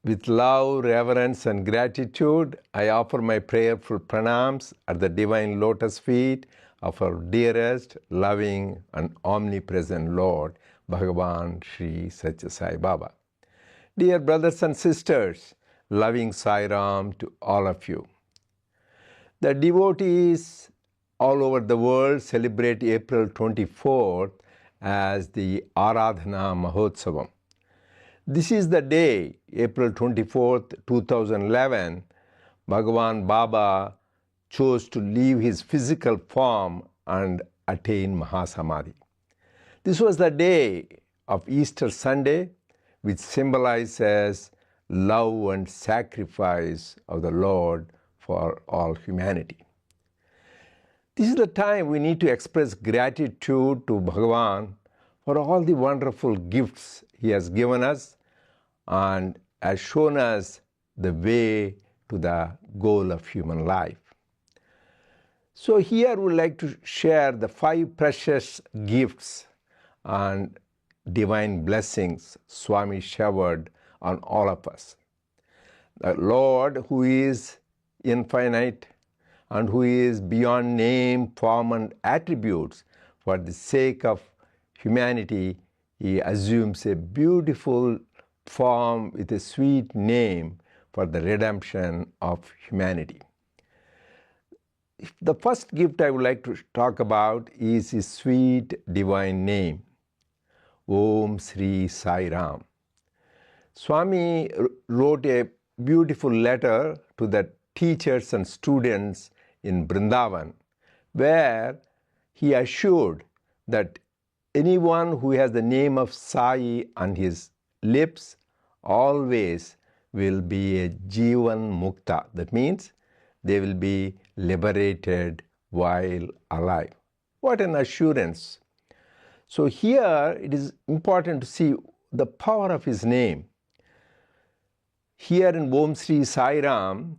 With love, reverence, and gratitude, I offer my prayerful pranams at the divine lotus feet of our dearest, loving, and omnipresent Lord, Bhagavan Sri Sathya Sai Baba. Dear brothers and sisters, loving Sai Ram to all of you. The devotees all over the world celebrate April 24th as the Āradhana mahotsava. This is the day, April 24th, 2011, Bhagavan Baba chose to leave his physical form and attain Mahasamadhi. This was the day of Easter Sunday, which symbolizes love and sacrifice of the Lord for all humanity. This is the time we need to express gratitude to Bhagavan for all the wonderful gifts he has given us and has shown us the way to the goal of human life. So here we would like to share the 5 precious gifts and divine blessings Swami showered on all of us. The Lord, who is infinite and who is beyond name, form, and attributes, for the sake of humanity, he assumes a beautiful form with a sweet name for the redemption of humanity. The first gift I would like to talk about is his sweet divine name, Om Sri Sai Ram. Swami wrote a beautiful letter to the teachers and students in Vrindavan, where he assured that anyone who has the name of Sai on his lips always will be a Jivan Mukta. That means they will be liberated while alive. What an assurance! So here it is important to see the power of his name. Here in Om Sri Sai Ram,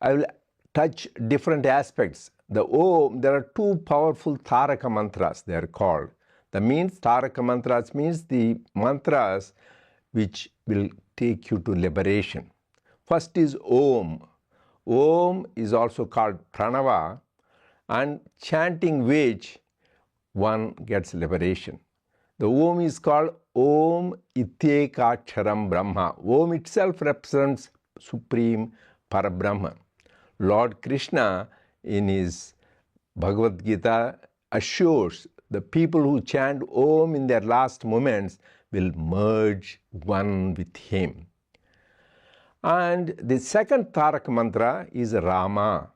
I will touch different aspects. The Om, there are 2 powerful Taraka mantras, they are called. That means Taraka mantras means the mantras which will take you to liberation. First is Om. Om is also called Pranava, and chanting which one gets liberation. The Om is called Om ajándék-ārādhana Brahma. Om itself represents Supreme Parabrahma. Lord Krishna in his Bhagavad Gita assures the people who chant Om in their last moments will merge one with him. And the second Taraka mantra is Rama.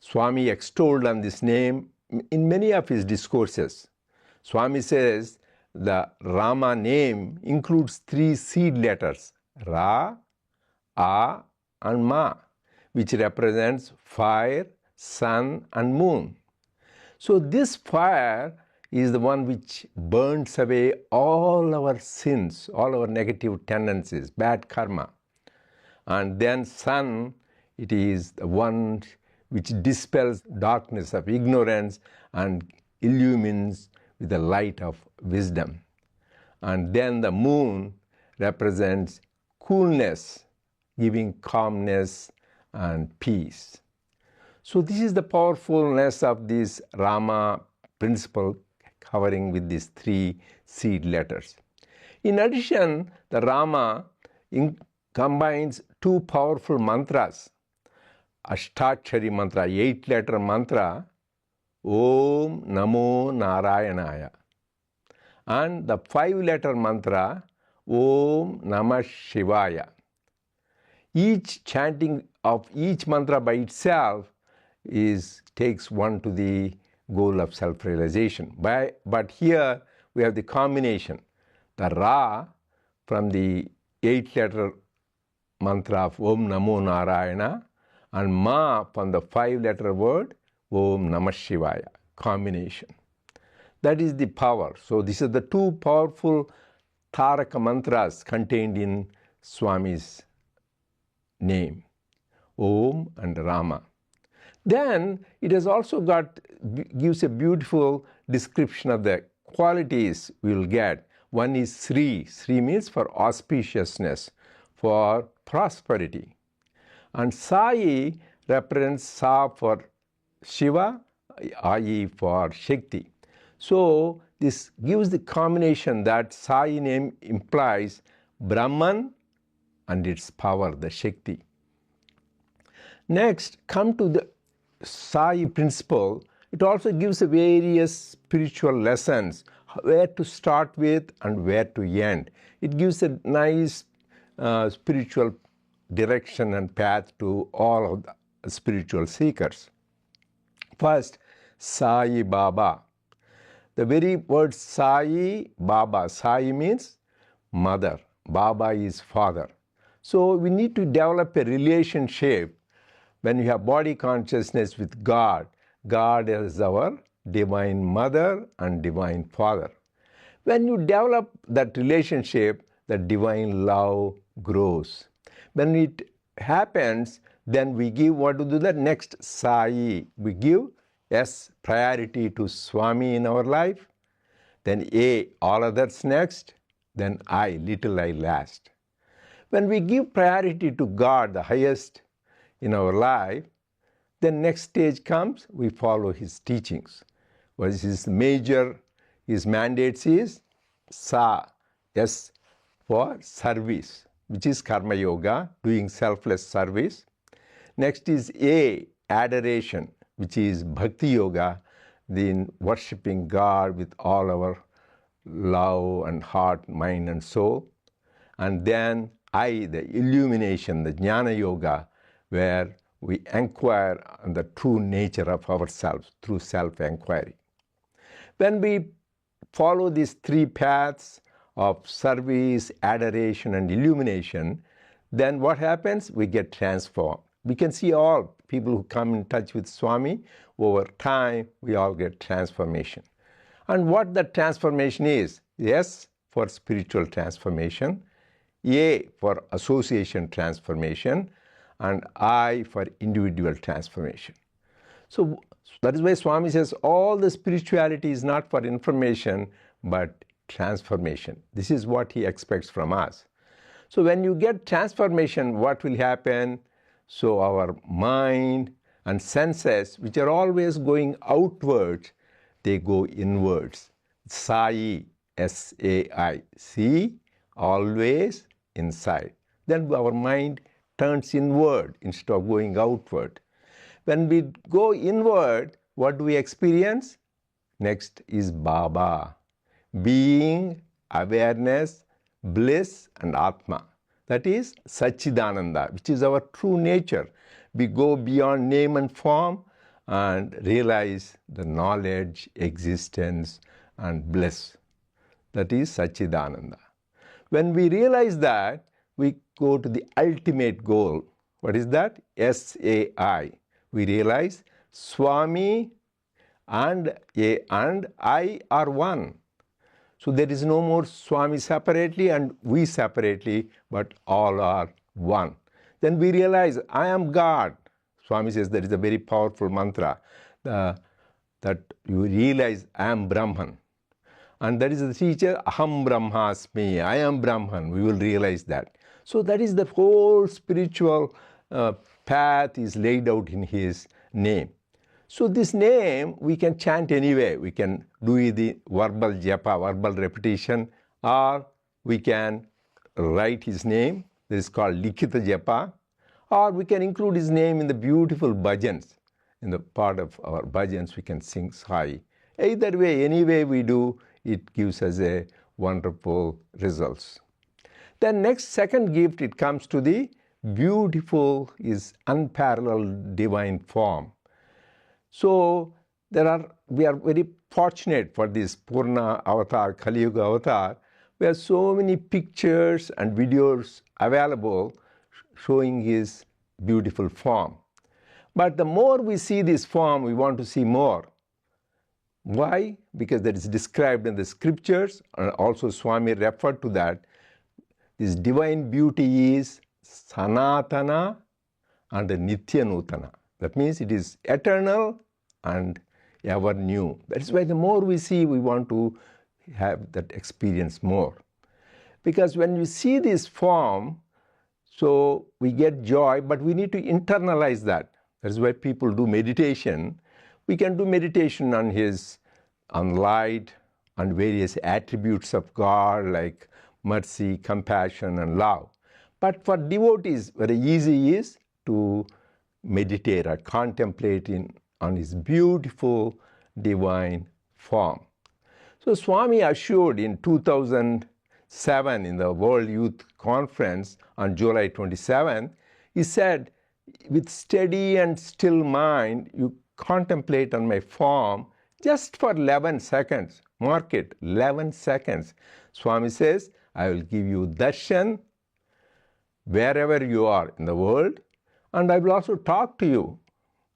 Swami extolled on this name in many of his discourses. Swami says the Rama name includes 3 seed letters, Ra, A, and Ma, which represents fire, sun, and moon. So this fire is the one which burns away all our sins, all our negative tendencies, bad karma. And then sun, it is the one which dispels darkness of ignorance and illumines with the light of wisdom. And then the moon represents coolness, giving calmness and peace. So this is the powerfulness of this Rama principle covering with these 3 seed letters. In addition, the Rama combines 2 powerful mantras. Ashtachari mantra, 8-letter mantra, Om Namo Narayanaya. And the 5-letter mantra, Om Namah Shivaya. Each chanting of each mantra by itself takes one to the goal of self-realization. But here we have the combination. The Ra from the 8-letter mantra of Om Namo Narayana and Ma from the 5-letter word Om Namah Shivaya. Combination. That is the power. So this is the 2 powerful Taraka mantras contained in Swami's name, Om and Rama. Then it has also gives a beautiful description of the qualities we will get. One is Sri. Sri means for auspiciousness, for prosperity. And Sai represents Sa for Shiva, Ai for Shakti. So this gives the combination that Sai name implies Brahman and its power, the Shakti. Next, come to the Sai principle. It also gives various spiritual lessons, where to start with and where to end. It gives a nice spiritual direction and path to all of the spiritual seekers. First, Sai Baba. The very word Sai Baba, Sai means mother, Baba is father. So we need to develop a relationship when you have body consciousness with God. God is our divine mother and divine father. When you develop that relationship, the divine love grows. When it happens, then we give what to do that next Sai. We give S, priority to Swami in our life. Then A, all others next. Then I, little I last. When we give priority to God, the highest in our life, then next stage comes, we follow His teachings. What is His major, His mandates is Sa, S for service, which is Karma Yoga, doing selfless service. Next is A, adoration, which is Bhakti Yoga, then worshipping God with all our love and heart, mind and soul. And then I, the illumination, the Jnana Yoga, where we inquire on the true nature of ourselves through self-inquiry. When we follow these three paths of service, adoration, and illumination, then what happens? We get transformed. We can see all people who come in touch with Swami, over time, we all get transformation. And what that transformation is? S for spiritual transformation, A for association transformation, and I for individual transformation. So that is why Swami says all the spirituality is not for information, but transformation. This is what he expects from us. So when you get transformation, what will happen? So our mind and senses, which are always going outwards, they go inwards. Sai, S-A-I, see, always inside. Then our mind turns inward instead of going outward. When we go inward, what do we experience? Next is Baba, being, awareness, bliss, and Atma. That is Satchidananda, which is our true nature. We go beyond name and form and realize the knowledge, existence, and bliss. That is Satchidananda. When we realize that, we go to the ultimate goal. What is that? S-A-I. We realize Swami and I are one. So there is no more Swami separately and we separately, but all are one. Then we realize I am God. Swami says there is a very powerful mantra that you realize I am Brahman. And that is the teacher, Aham Brahmasmi, I am Brahman. We will realize that. So that is the whole spiritual path is laid out in his name. So this name we can chant anyway. We can do the verbal japa, verbal repetition, or we can write his name. This is called Likhita Japa. Or we can include his name in the beautiful bhajans. In the part of our bhajans, we can sing Sai. Either way, any way we do, it gives us a wonderful results. Then next, second gift, it comes to the beautiful is unparalleled divine form. So we are very fortunate for this Purna avatar, Kali Yuga avatar. We have so many pictures and videos available showing his beautiful form. But the more we see this form, we want to see more. Why? Because that is described in the scriptures, and also Swami referred to that. This divine beauty is Sanatana and Nitya Nutana. That means it is eternal and ever new. That is why the more we see, we want to have that experience more. Because when you see this form, So we get joy, but we need to internalize that. That is why people do meditation. We can do meditation on light, on various attributes of God like mercy, compassion, and love. But for devotees, very easy is to meditate or contemplate on his beautiful divine form. So Swami assured in 2007 in the World Youth Conference on July 27th, he said, with steady and still mind, you contemplate on my form just for 11 seconds. Mark it, 11 seconds. Swami says, I will give you darshan wherever you are in the world, and I will also talk to you.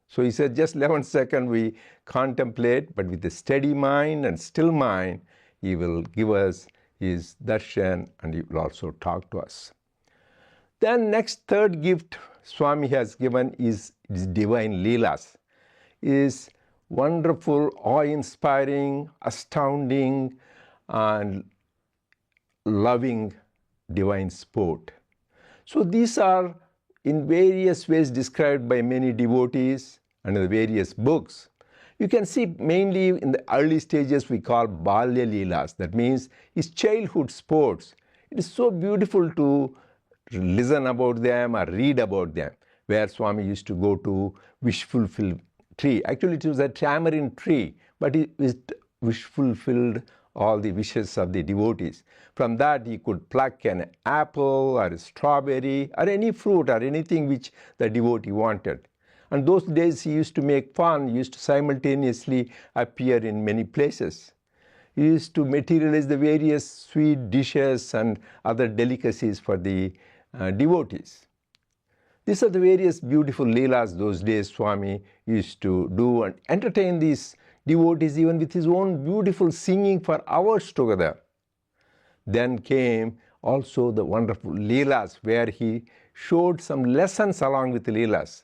So he said, just 11 seconds we contemplate, but with a steady mind and still mind, he will give us his darshan and he will also talk to us. Then next third gift Swami has given is divine leelas. Is wonderful, awe-inspiring, astounding, and loving divine sport. So these are in various ways described by many devotees and in the various books. You can see mainly in the early stages we call balya leelas. That means his childhood sports. It is so beautiful to listen about them or read about them, where Swami used to go to wish fulfilled tree. Actually, it was a tamarind tree, but it wish fulfilled all the wishes of the devotees. From that, he could pluck an apple or a strawberry or any fruit or anything which the devotee wanted. And those days, he used to make fun, he used to simultaneously appear in many places. He used to materialize the various sweet dishes and other delicacies for the devotees. These are the various beautiful leelas those days Swami used to do and entertain these devotees even with his own beautiful singing for hours together. Then came also the wonderful leelas where he showed some lessons along with the leelas.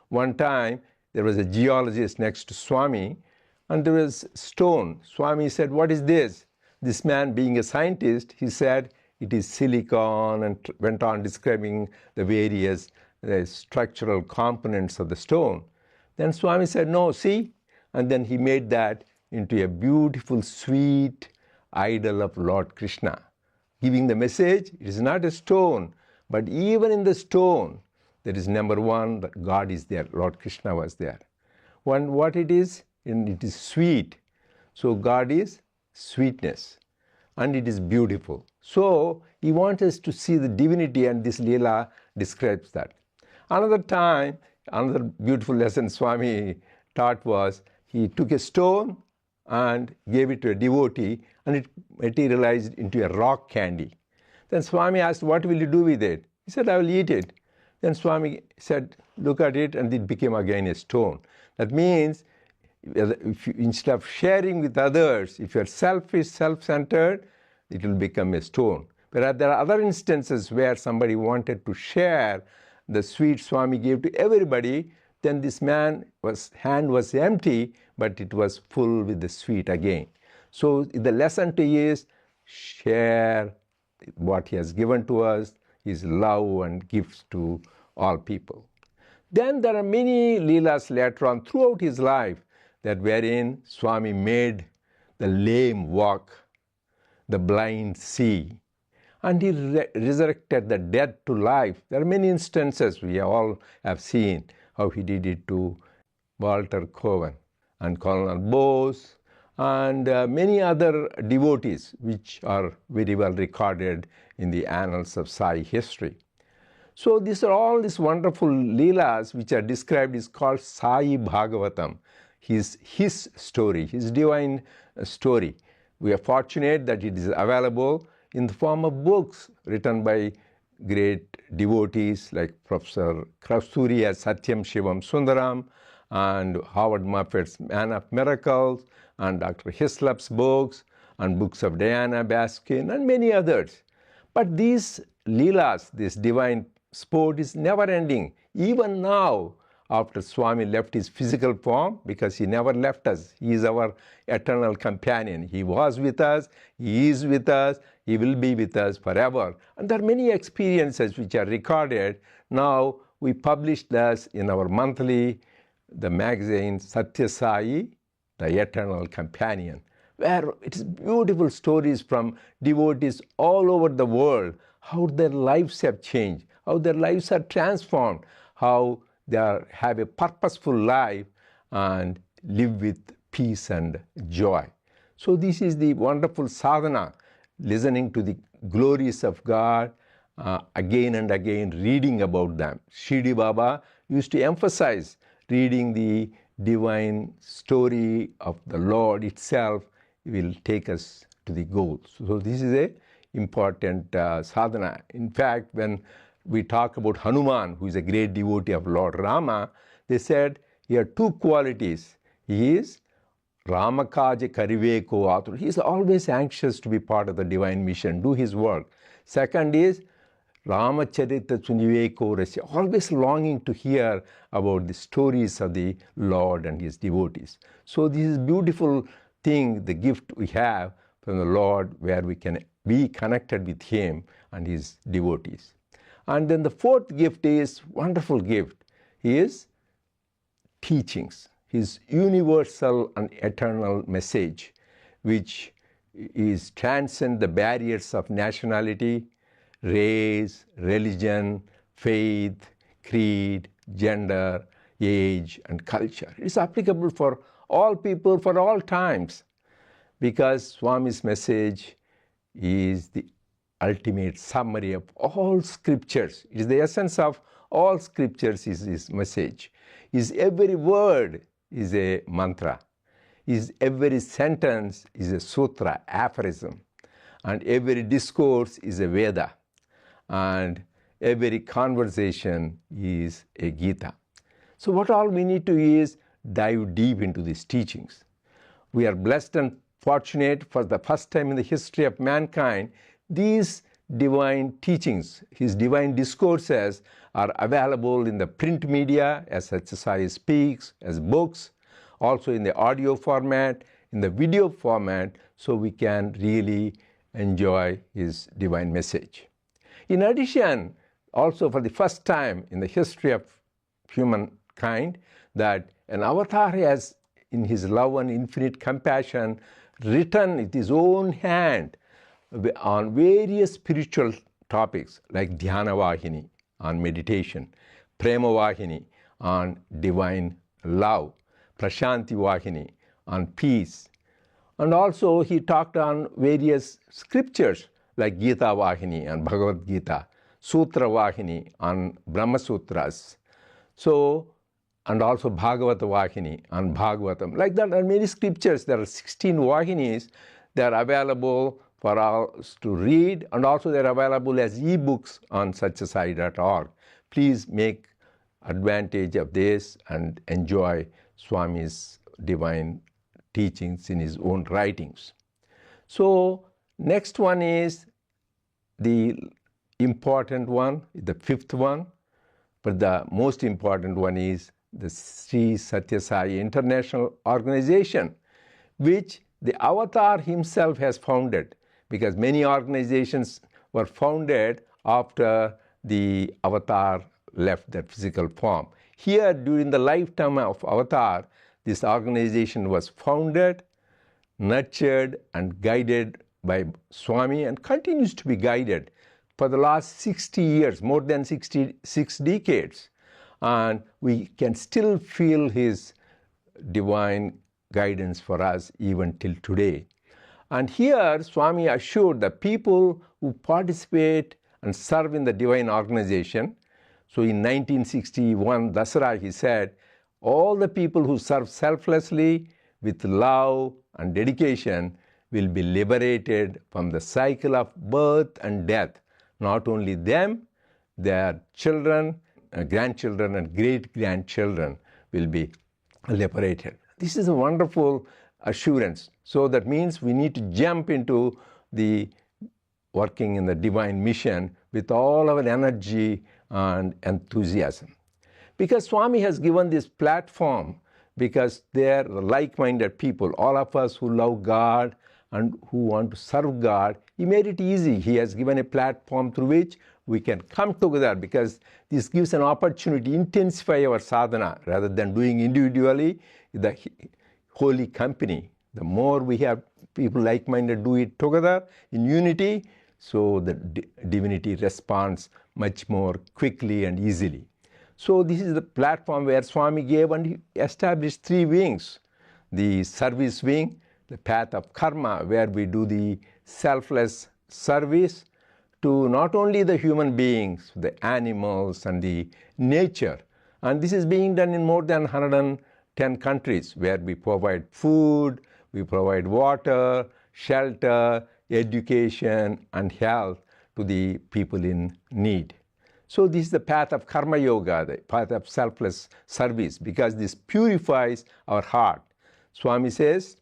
One time there was a geologist next to Swami and there was stone. Swami said, "What is this?" This man, being a scientist, he said, "It is silicon," and went on describing the various structural components of the stone. Then Swami said, "No, see?" And then he made that into a beautiful, sweet idol of Lord Krishna, giving the message, it is not a stone, but even in the stone, there is number one, that God is there, Lord Krishna was there. What it is? It is sweet. So God is sweetness, and it is beautiful. So he wants us to see the divinity, and this Leela describes that. Another time, another beautiful lesson Swami taught was, he took a stone and gave it to a devotee, and it materialized into a rock candy. Then Swami asked, "What will you do with it?" He said, "I will eat it." Then Swami said, "Look at it," and it became again a stone. That means, if you, instead of sharing with others, if you are selfish, self-centered, it will become a stone. But there are other instances where somebody wanted to share the sweet Swami gave to everybody, then this man's hand was empty, but it was full with the sweet again. So the lesson to you is share what he has given to us, his love and gifts to all people. Then there are many leelas later on throughout his life that wherein Swami made the lame walk, the blind see, and he resurrected the dead to life. There are many instances we all have seen how he did it to Walter Cowan and Colonel Bose and many other devotees which are very well recorded in the annals of Sai history. So these are all these wonderful leelas which are described is called Sai Bhagavatam, his story, his divine story. We are fortunate that it is available in the form of books written by great devotees like Professor Kasturiya's Satyam Shivam Sundaram and Howard Moffat's Man of Miracles and Dr. Hislop's books and books of Diana Baskin and many others. But these leelas, this divine sport is never ending. Even now, after Swami left his physical form, because he never left us. He is our eternal companion. He was with us, he is with us, he will be with us forever. And there are many experiences which are recorded. Now we publish this in our monthly, the magazine Sathya Sai, the Eternal Companion, where it is beautiful stories from devotees all over the world, how their lives have changed, how their lives are transformed, how they have a purposeful life and live with peace and joy. So this is the wonderful sadhana, listening to the glories of God, again and again reading about them. Shirdi Baba used to emphasize reading the divine story of the Lord itself will take us to the goal. So this is a important sadhana. In fact, when we talk about Hanuman, who is a great devotee of Lord Rama, they said he had two qualities. He is Ramakaja Kariveko Atur. He is always anxious to be part of the divine mission, do his work. Second is Ramacharita Suniveko Rasya, always longing to hear about the stories of the Lord and his devotees. So this is beautiful thing, the gift we have from the Lord, where we can be connected with him and his devotees. And then the fourth gift is wonderful gift. He is teachings, his universal and eternal message, which is transcend the barriers of nationality, race, religion, faith, creed, gender, age, and culture. It is applicable for all people, for all times, because Swami's message is the ultimate summary of all scriptures. It is the essence of all scriptures is his message. His every word is a mantra. His every sentence is a sutra, aphorism. And every discourse is a Veda. And every conversation is a Gita. So what all we need to is dive deep into these teachings. We are blessed and fortunate, for the first time in the history of mankind, these divine teachings, his divine discourses, are available in the print media as Sathya Sai speaks, as books, also in the audio format, in the video format, so we can really enjoy his divine message. In addition, also for the first time in the history of humankind, that an avatar has, in his love and infinite compassion, written with his own hand on various spiritual topics like Dhyana Vahini on meditation, Prema Vahini on divine love, Prashanti Vahini on peace. And also he talked on various scriptures like Gita Vahini and Bhagavad Gita, Sutra Vahini on Brahma Sutras. So, and also Bhagavata Vahini on Bhagavatam. Like that are many scriptures. There are 16 Vahinis. They are available for us to read, and also they are available as e-books on satyasai.org. Please make advantage of this and enjoy Swami's divine teachings in his own writings. So next one is the important one, the fifth one, but the most important one is the Sri Sathya Sai International Organization, which the avatar himself has founded, because many organizations were founded after the avatar left their physical form. Here, during the lifetime of avatar, this organization was founded, nurtured, and guided by Swami, and continues to be guided for the last 60 years, more than 66 decades. And we can still feel his divine guidance for us even till today. And here, Swami assured the people who participate and serve in the divine organization. So in 1961, Dasara, he said, all the people who serve selflessly with love and dedication will be liberated from the cycle of birth and death. Not only them, their children, grandchildren, and great-grandchildren will be liberated. This is a wonderful assurance. So that means we need to jump into the working in the divine mission with all our energy and enthusiasm. Because Swami has given this platform, because they are like-minded people, all of us who love God and who want to serve God, He made it easy. He has given a platform through which we can come together, because this gives an opportunity to intensify our sadhana rather than doing individually. The holy company, the more we have people like-minded do it together in unity, so the divinity responds much more quickly and easily. So this is the platform where Swami gave, and he established 3 wings. The service wing, the path of karma, where we do the selfless service to not only the human beings, the animals and the nature. And this is being done in more than 110 countries, where we provide food, we provide water, shelter, education and health to the people in need. So this is the path of karma yoga, the path of selfless service, because this purifies our heart. Swami says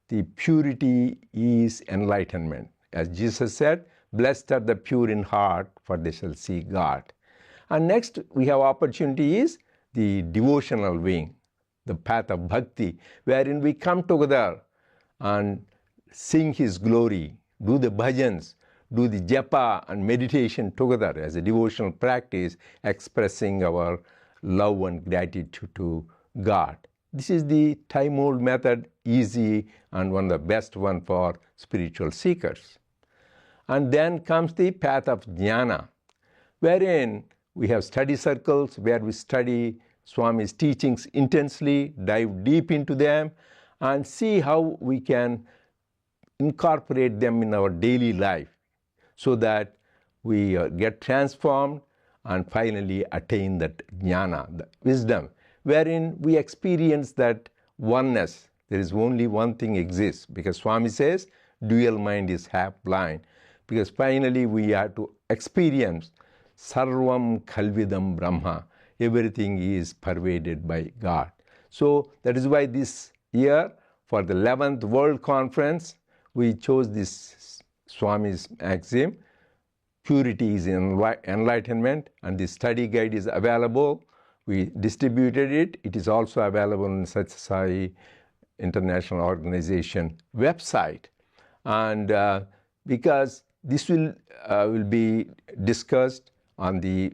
the purity is enlightenment. As Jesus said, blessed are the pure in heart, for they shall see God. And next we have opportunity is the devotional wing, the path of bhakti, wherein we come together and sing His glory, do the bhajans, do the japa and meditation together as a devotional practice, expressing our love and gratitude to God. This is the time-old method, easy and one of the best one for spiritual seekers. And then comes the path of jnana, wherein we have study circles where we study Swami's teachings intensely, dive deep into them, and see how we can incorporate them in our daily life, so that we get transformed and finally attain that jnana, the wisdom, wherein we experience that oneness. There is only one thing exists, because Swami says dual mind is half blind, because finally we have to experience sarvam khalvidam brahma. Everything is pervaded by God. So that is why this year, for the 11th World Conference, we chose this Swami's maxim, purity is enlightenment, and the study guide is available. We distributed it. It is also available on Sathya Sai International Organization website. And because this will be discussed on the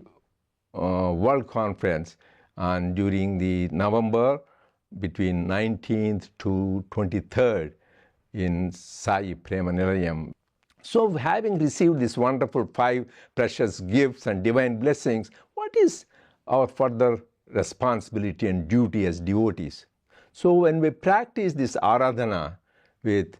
World Conference, and during the November between 19th to 23rd in Sai Prema Nilayam. So having received these wonderful 5 precious gifts and divine blessings, what is our further responsibility and duty as devotees? So when we practice this āradhana with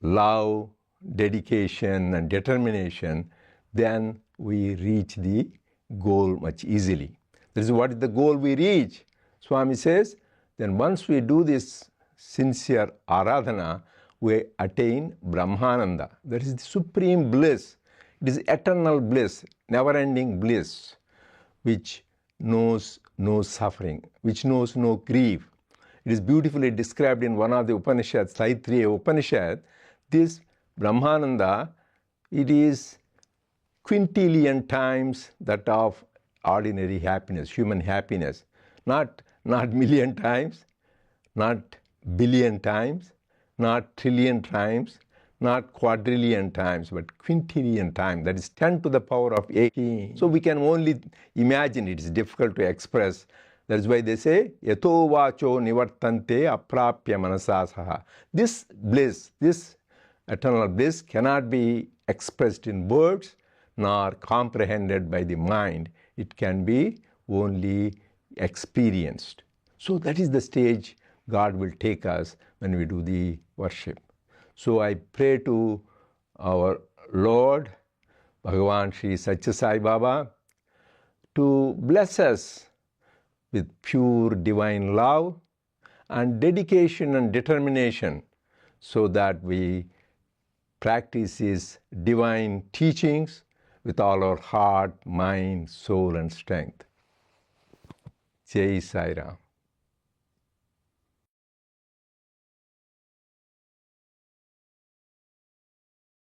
love, dedication and determination, then we reach the goal much easily. This is what is the goal we reach. Swami says, then once we do this sincere āradhana, we attain Brahmananda. That is the supreme bliss. It is eternal bliss, never-ending bliss, which knows no suffering, which knows no grief. It is beautifully described in one of the Upanishads, Taittiriya Upanishad. This Brahmananda, it is quintillion times that of ordinary happiness, human happiness. Not million times, not billion times, not trillion times, not quadrillion times, but quintillion times. That is 10 to the power of 18. So we can only imagine. It is difficult to express. That is why they say, yato vacho nivartante aprapya manasasaha. This bliss, this eternal bliss cannot be expressed in words nor comprehended by the mind. It can be only experienced. So that is the stage God will take us when we do the worship. So I pray to our Lord, Bhagavan Sri Sathya Sai Baba, to bless us with pure divine love and dedication and determination, so that we practice His divine teachings with all our heart, mind, soul and strength. Jai Sai Ram.